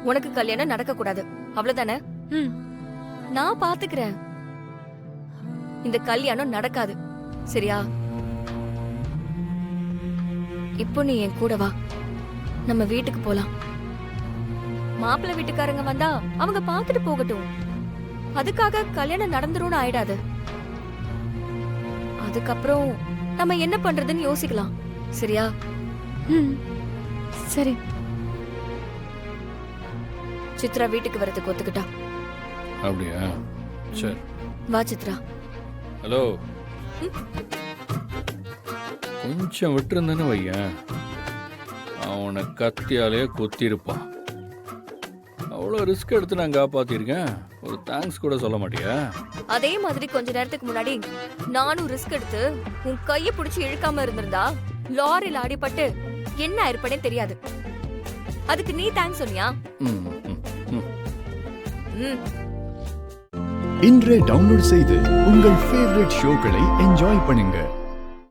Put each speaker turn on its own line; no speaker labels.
உனக்கு கல்யாணம் நடக்க கூடாது, அவ்வளவுதானே? நான் பாத்துக்கிறேன். இந்த கல்யாணம் நடக்காது, சரியா? இப்போ நீ என் கூட வா, நம்ம வீட்டுக்கு போலாம். மாப்பிள்ளை வீட்டுக்காரங்க வந்தா அவங்க பாத்துட்டு போகட்டும். அதுக்காக கல்யாணம் நடந்துரும்னு ஆயிடாது. அதுக்கப்புறம் நம்ம என்ன பண்றதுன்னு யோசிக்கலாம், சரியா?
சரி.
சித்ரா வீட்டுக்கு வரதுக்கு ஒத்துக்கிட்டா.
அப்படியா? சரி,
வா சித்ரா.
ஹலோ. கொஞ்சம் விட்டுருந்தேன்னு வையன், அவனை கத்தியாலே குத்திருப்பான். அவ்வளோ ரிஸ்க் எடுத்து நான் காப்பாத்திருக்கேன், ஒரு தேங்க்ஸ் கூட சொல்ல மாட்டியா?
அதே மாதிரி கொஞ்ச நேரத்துக்கு முன்னாடி நானும் ரிஸ்க் எடுத்து உன் கைய பிடிச்சி இழுக்காம இருந்திருந்தா லாரில அடிபட்டு என்ன ஆயிருப்பனே தெரியாது. அதுக்கு நீ தேங்க்ஸ் சொன்னியா?
இன்றே டவுன்லோட் செய்து உங்கள் ஃபேவரட் ஷோக்களை என்ஜாய் பண்ணுங்க.